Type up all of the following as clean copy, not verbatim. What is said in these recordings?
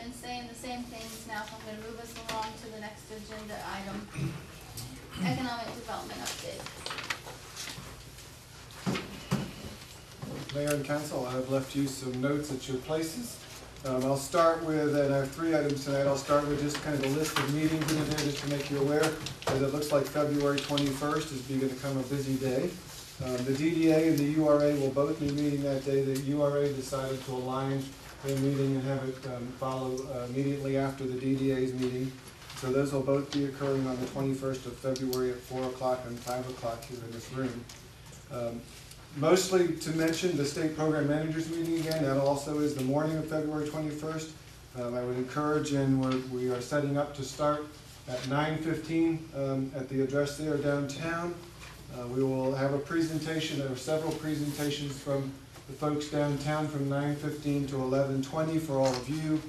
been saying the same things now, so I'm going to move us along to the next agenda item. Economic development update. Mayor and Council, I've left you some notes at your places. I'll start with, and I have 3 items tonight, I'll start with just kind of a list of meetings in there just to make you aware, as it looks like February 21st is going to become a busy day. The DDA and the URA will both be meeting that day. The URA decided to align their meeting and have it follow immediately after the DDA's meeting. So those will both be occurring on the 21st of February at 4 o'clock and 5 o'clock here in this room. Mostly to mention the state program managers meeting again. That also is the morning of February 21st. I would encourage, and we are setting up to start at 9:15 at the address there downtown. We will have a presentation, or several presentations from the folks downtown from 9:15 to 11:20 for all of you.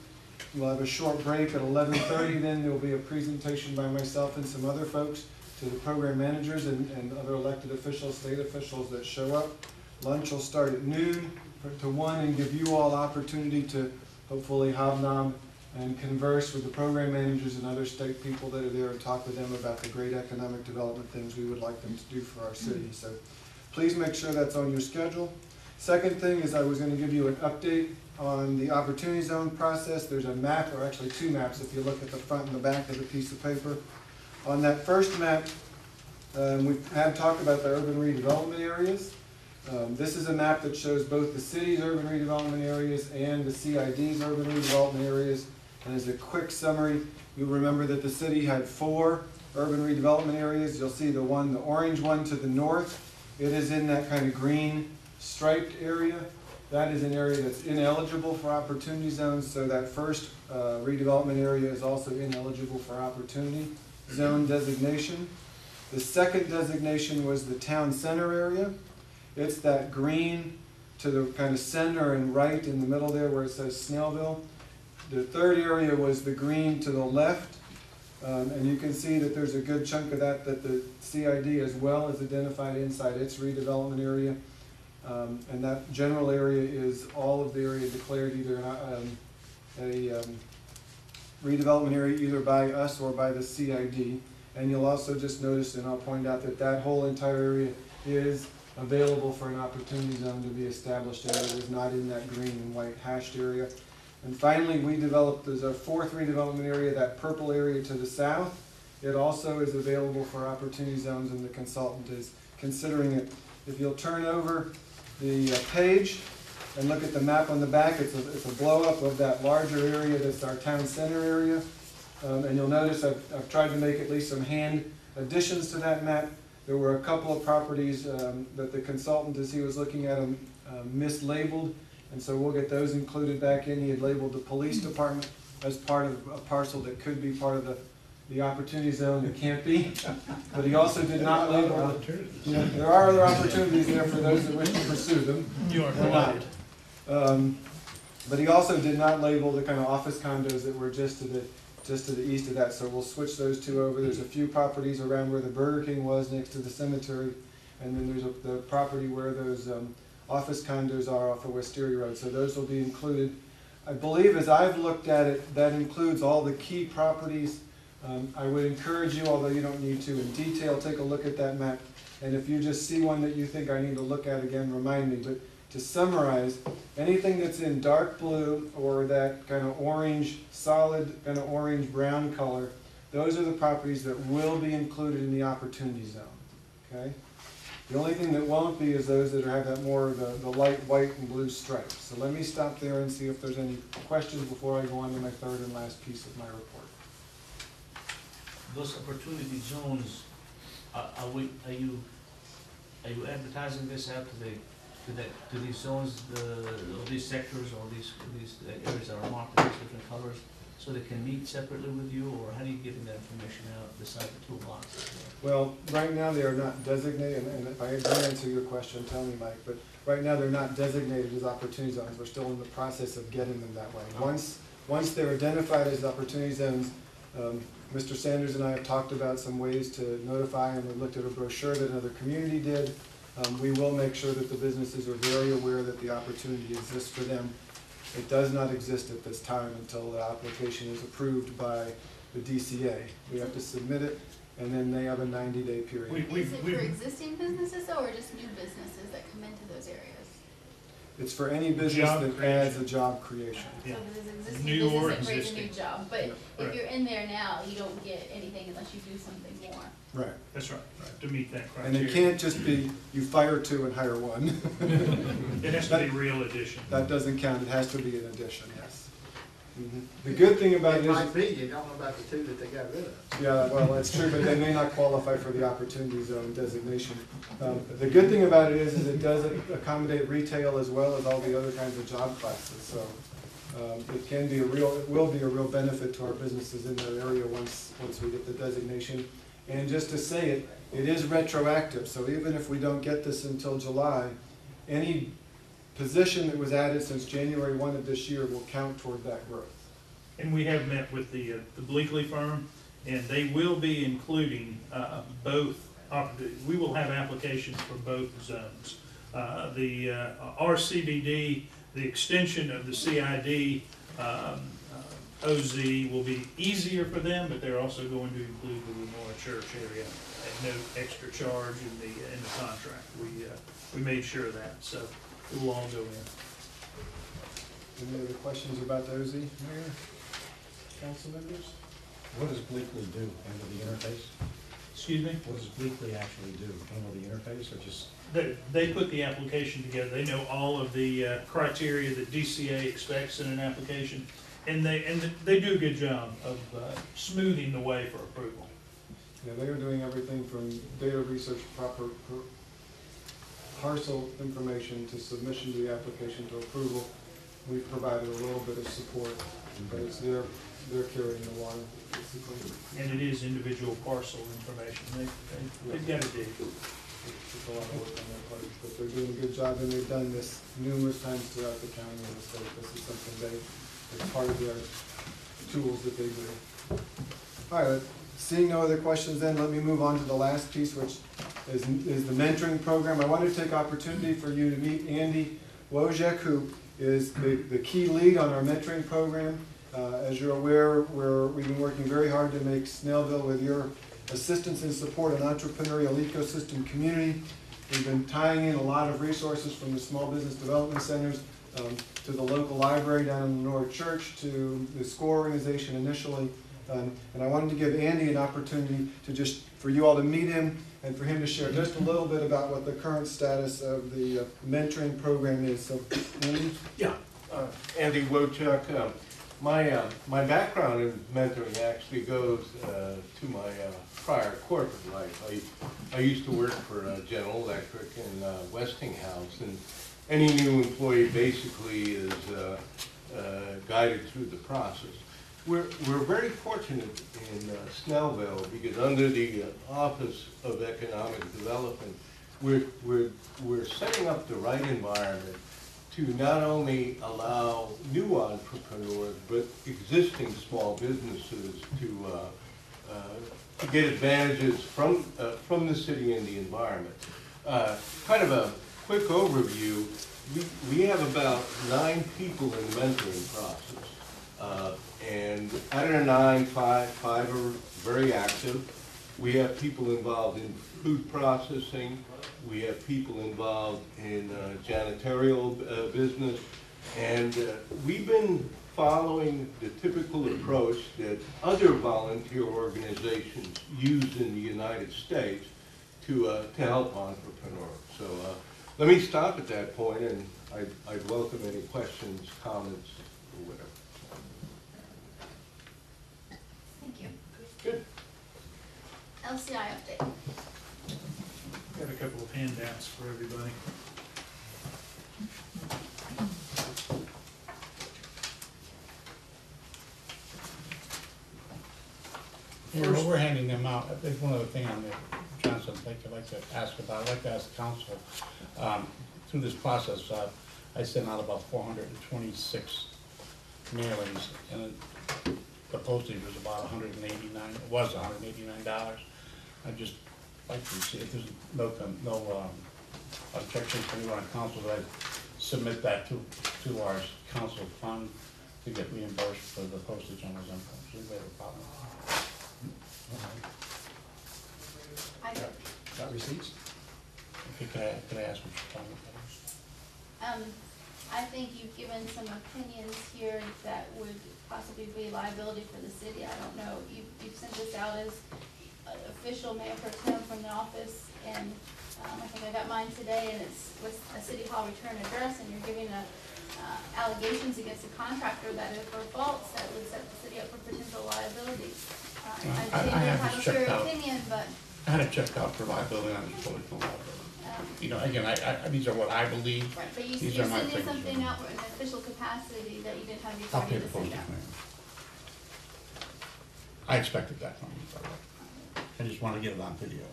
We'll have a short break at 11:30, then there will be a presentation by myself and some other folks to the program managers and other elected officials, state officials that show up. Lunch will start at noon to 1 and give you all opportunity to hopefully hobnob and converse with the program managers and other state people that are there and talk with them about the great economic development things we would like them to do for our city. So please make sure that's on your schedule. Second thing is I was going to give you an update on the Opportunity Zone process. There's a map, or actually 2 maps if you look at the front and the back of the piece of paper. On that first map, we have talked about the urban redevelopment areas. This is a map that shows both the city's urban redevelopment areas and the CID's urban redevelopment areas. And as a quick summary, you'll remember that the city had 4 urban redevelopment areas. You'll see the orange one to the north. It is in that kind of green striped area. That is an area that's ineligible for opportunity zones, so that first redevelopment area is also ineligible for opportunity zone designation. The second designation was the town center area. It's that green to the kind of center and right in the middle there where it says Snellville. The third area was the green to the left, and you can see that there's a good chunk of that the CID as well has identified inside its redevelopment area. And that general area is all of the area declared either a redevelopment area either by us or by the CID. And you'll also just notice, and I'll point out that that whole entire area is available for an opportunity zone to be established in. It is not in that green and white hashed area. And finally, we developed, there's a 4th redevelopment area, that purple area to the south. It also is available for opportunity zones, and the consultant is considering it. If you'll turn over the page and look at the map on the back, it's a blow-up of that larger area that's our town center area. And you'll notice I've tried to make at least some hand additions to that map. There were a couple of properties that the consultant, as he was looking at them, mislabeled, and so we'll get those included back in. He had labeled the police department as part of a parcel that could be part of the opportunity zone. It can't be, but he also did not label. There are other opportunities there for those that wish to pursue them. You are provided. But he also did not label the kind of office condos that were just to the east of that. So we'll switch those 2 over. There's a few properties around where the Burger King was next to the cemetery, and then there's the property where those office condos are off of Wisteria Road. So those will be included. I believe, as I've looked at it, that includes all the key properties. I would encourage you, although you don't need to in detail, take a look at that map. And if you just see one that you think I need to look at again, remind me. But to summarize, anything that's in dark blue or that kind of orange, solid kind of orange-brown color, those are the properties that will be included in the opportunity zone. Okay? The only thing that won't be is those that have that more of the light white and blue stripes. So let me stop there and see if there's any questions before I go on to my third and last piece of my report. Those opportunity zones, are you advertising this out to these zones, or these sectors, or these areas that are marked in different colors, so they can meet separately with you, or how are you giving that information out besides the toolbox? Well, right now they are not designated, and if I didn't answer your question, tell me, Mike, but right now they're not designated as opportunity zones. We're still in the process of getting them that way. Once they're identified as opportunity zones, Mr. Sanders and I have talked about some ways to notify, and we looked at a brochure that another community did. We will make sure that the businesses are very aware that the opportunity exists for them. It does not exist at this time until the application is approved by the DCA. We have to submit it, and then they have a 90-day period. Is it for existing businesses though, or just new businesses that come into those areas? It's for any business Job that creation. adds a job creation. Yeah. So there's an existing New or business that creates a new existing. job, but Yeah, if right. you're in there now, you don't get anything unless you do something more. Right. That's right, to meet that And criteria. it can't just be you fire two and hire one. It has to be real addition. That doesn't count. It has to be an addition, yes. The good thing about it It might is, be, you don't know about the two that they got rid of. yeah, well, that's true, but they may not qualify for the opportunity zone designation. The good thing about it is it does accommodate retail as well as all the other kinds of job classes. So it will be a real benefit to our businesses in that area once we get the designation. And just to say it, it is retroactive. So even if we don't get this until July, any position that was added since January 1 of this year will count toward that growth. And we have met with the Bleakley firm, and they will be including both, we will have applications for both zones. The RCBD, the extension of the CID OZ will be easier for them, but they're also going to include the Lenora Church area at no extra charge in the contract. We made sure of that, so it will all go in. Any other questions about the OZ, Mayor? Council members? What does Bleakley do? Handle the interface? Excuse me? What does Bleakley actually do? Handle the interface or just? They put the application together. They know all of the criteria that DCA expects in an application, and they do a good job of smoothing the way for approval. Yeah, they are doing everything from data research, proper parcel information to submission to the application to approval. We've provided a little bit of support, but it's they're carrying the water, basically. And it is individual parcel information. They've got to dig. It's a lot of work on their part, but they're doing a good job, and they've done this numerous times throughout the county and the state. This is something it's part of their tools that they do. All right, seeing no other questions then, let me move on to the last piece, which is the mentoring program. I wanted to take opportunity for you to meet Andy Wojciak, who is the key lead on our mentoring program. As you're aware, we've been working very hard to make Snellville, with your assistance and support, an entrepreneurial ecosystem community. We've been tying in a lot of resources from the small business development centers to the local library down in Lenora Church, to the SCORE organization initially. And I wanted to give Andy an opportunity for you all to meet him and for him to share just a little bit about what the current status of the mentoring program is. So, Andy? Yeah, Andy Wojciak. My background in mentoring actually goes to my prior corporate life. I used to work for General Electric and Westinghouse, and any new employee basically is guided through the process. We're very fortunate in Snellville because under the Office of Economic Development, we're setting up the right environment to not only allow new entrepreneurs, but existing small businesses to get advantages from the city and the environment. Kind of a quick overview, we have about 9 people in the mentoring process. And out of the 9, 5 are very active. We have people involved in food processing. We have people involved in janitorial business. And we've been following the typical approach that other volunteer organizations use in the United States to help entrepreneurs. So let me stop at that point, and I'd welcome any questions, comments, or whatever. Thank you. Good. LCI update. Got a couple of handouts for everybody. While we're handing them out, I think one other thing on the Johnson thing I'd like to ask about, I'd like to ask council, through this process, I sent out about 426 mailings, and the postage was about $189. It was $189. I'd just like to see if there's no objections from anyone on council that I submit that to our council fund to get reimbursed for the postage on those envelopes. Do we have a problem? I do. Got receipts? Okay, can I ask what you're talking about? I think you've given some opinions here that would possibly be liability for the city. I don't know. You've sent this out as official mayor pro tem from the office, and I think I got mine today, and it's with a city hall return address, and you're giving allegations against a contractor that if are false, that would set the city up for potential liability. I think I you're have entitled to to your check out. opinion, but, I had it checked out for liability, I'm just totally for liability. You know, again, these are what I believe. right, but These you're are my sending things. something out in an official capacity that you didn't have the I'll authority pay the to send postage out. man. I expected that from you, by the way. I just want to get it on video.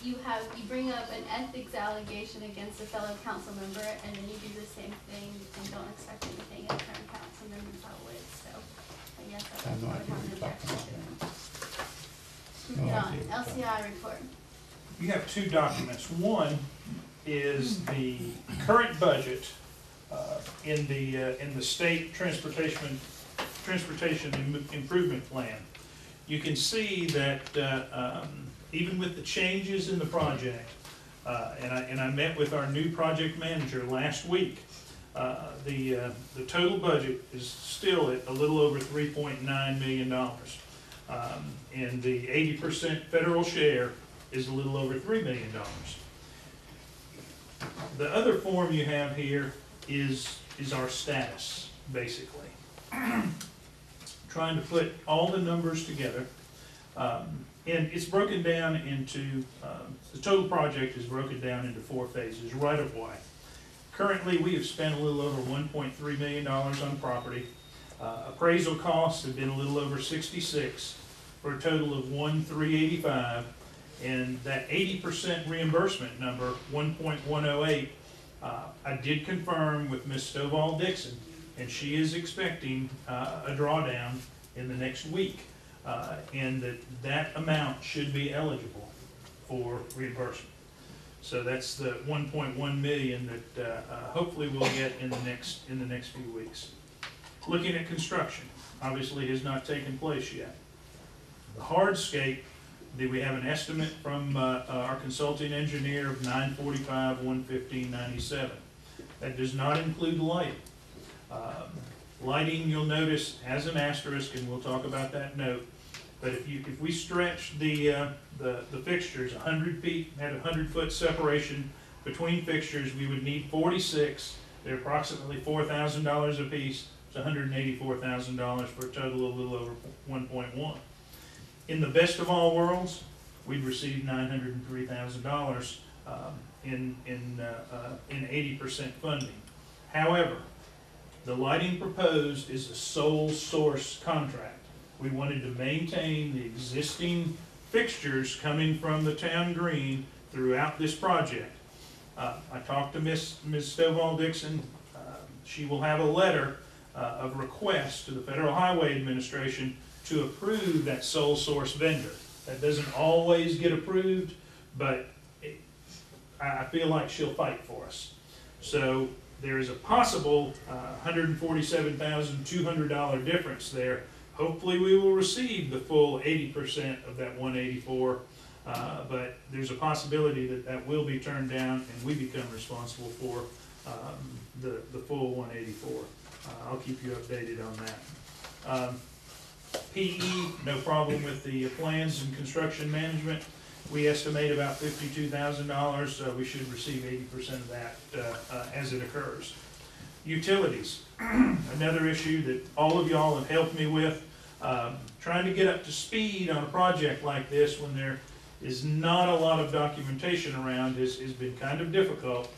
You bring up an ethics allegation against a fellow council member, and then you do the same thing and don't expect anything in current council members always, so I guess I have no that's idea what what you're talking about. Moving No on, idea what you're LCI report. You have two documents. One is the current budget in the state transportation improvement plan. You can see that even with the changes in the project, and I met with our new project manager last week, the total budget is still at a little over $3.9 million. And the 80% federal share is a little over $3 million. The other form you have here is our status, basically. Trying to put all the numbers together. And it's broken down into, the total project is broken down into 4 phases, right of way. Currently, we have spent a little over $1.3 million on property. Appraisal costs have been a little over 66, for a total of 1,385, and that 80% reimbursement number, 1.108, I did confirm with Ms. Stovall Dixon, and she is expecting a drawdown in the next week, and that amount should be eligible for reimbursement. So that's the 1.1 million that hopefully we'll get in the next few weeks. Looking at construction, obviously has not taken place yet. The hardscape, we have an estimate from our consulting engineer of $945, $115.97. That does not include lighting. Lighting, you'll notice, has an asterisk, and we'll talk about that note. But if we stretch the fixtures 100 feet, had a 100-foot separation between fixtures, we would need 46. They're approximately $4,000 a piece. It's $184,000 for a total of a little over 1.1. In the best of all worlds, we'd receive $903,000 in 80% funding. However, the lighting proposed is a sole source contract. We wanted to maintain the existing fixtures coming from the town green throughout this project. I talked to Ms. Stovall Dixon. She will have a letter of request to the Federal Highway Administration to approve that sole source vendor. That doesn't always get approved, but I feel like she'll fight for us. So there is a possible $147,200 difference there. Hopefully we will receive the full 80% of that 184, but there's a possibility that that will be turned down and we become responsible for the full 184. I'll keep you updated on that. PE, no problem with the plans and construction management. We estimate about $52,000. We should receive 80% of that as it occurs. Utilities, another issue that all of y'all have helped me with. Trying to get up to speed on a project like this when there is not a lot of documentation around has been kind of difficult.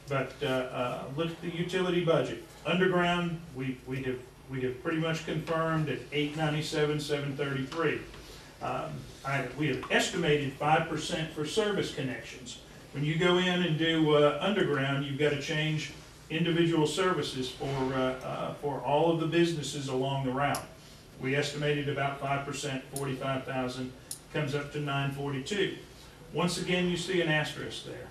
But look at the utility budget. Underground, we have pretty much confirmed at $897,733. We have estimated 5% for service connections. When you go in and do underground, you've got to change individual services for all of the businesses along the route. We estimated about 5%, 45,000, comes up to 942. Once again, you see an asterisk there.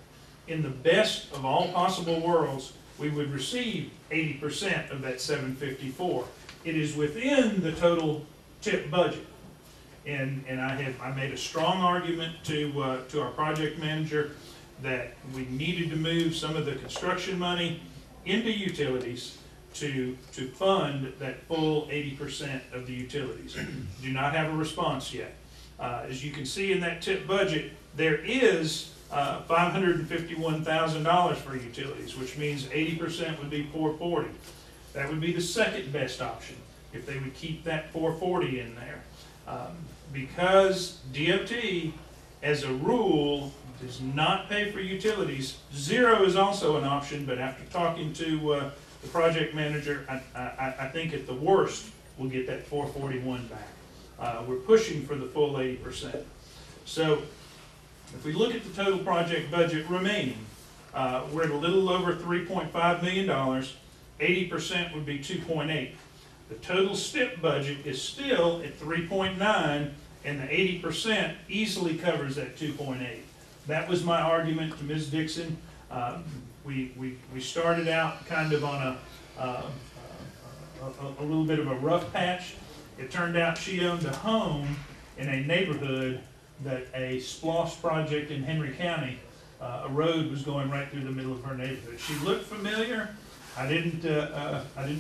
In the best of all possible worlds, we would receive 80% of that 754. It is within the total TIP budget. And I made a strong argument to our project manager that we needed to move some of the construction money into utilities to fund that full 80% of the utilities. Do not have a response yet. As you can see in that TIP budget, there is $551,000 for utilities, which means 80% would be $440. That would be the second best option if they would keep that $440 in there. Because DOT, as a rule, does not pay for utilities. Zero is also an option, but after talking to the project manager, I think at the worst, we'll get that 441 back. We're pushing for the full 80%. So if we look at the total project budget remaining, we're at a little over $3.5 million. 80% would be 2.8. The total STIP budget is still at 3.9, and the 80% easily covers that 2.8. That was my argument to Ms. Dixon. We started out kind of on a little bit of a rough patch. It turned out she owned a home in a neighborhood that a SPLOST project in Henry County, a road was going right through the middle of her neighborhood. She looked familiar. I didn't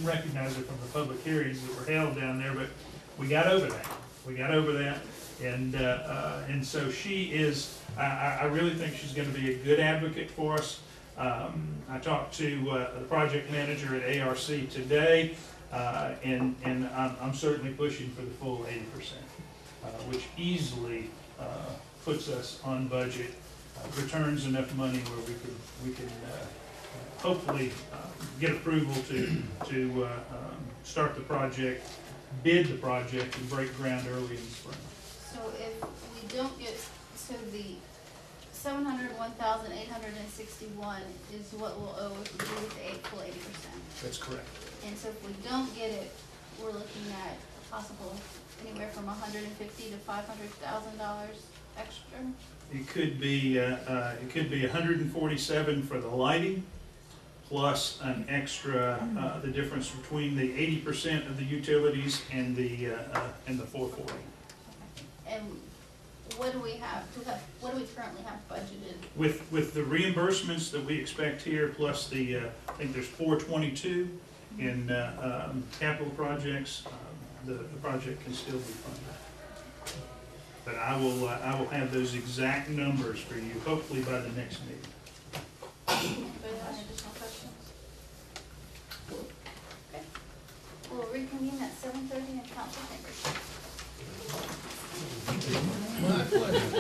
recognize her from the public hearings that were held down there, but we got over that. We got over that, and so she is. I really think she's going to be a good advocate for us. I talked to the project manager at ARC today, and I'm certainly pushing for the full 80%, which easily puts us on budget, returns enough money where we can hopefully get approval to start the project, bid the project, and break ground early in the spring. So if we don't get, so the 701,861 is what we'll owe if we do the full 80%. That's correct. And so if we don't get it, we're looking at possible anywhere from $150,000 to $500,000 extra. It could be 147 for the lighting, plus an extra the difference between the 80% of the utilities and the 440. And what do we have? What do we currently have budgeted? With the reimbursements that we expect here, plus the I think there's 422 in capital projects, the project can still be funded. But I will have those exact numbers for you, hopefully by the next meeting. Anybody have any additional questions? Okay. We'll reconvene at 7:30 in council chambers. My pleasure.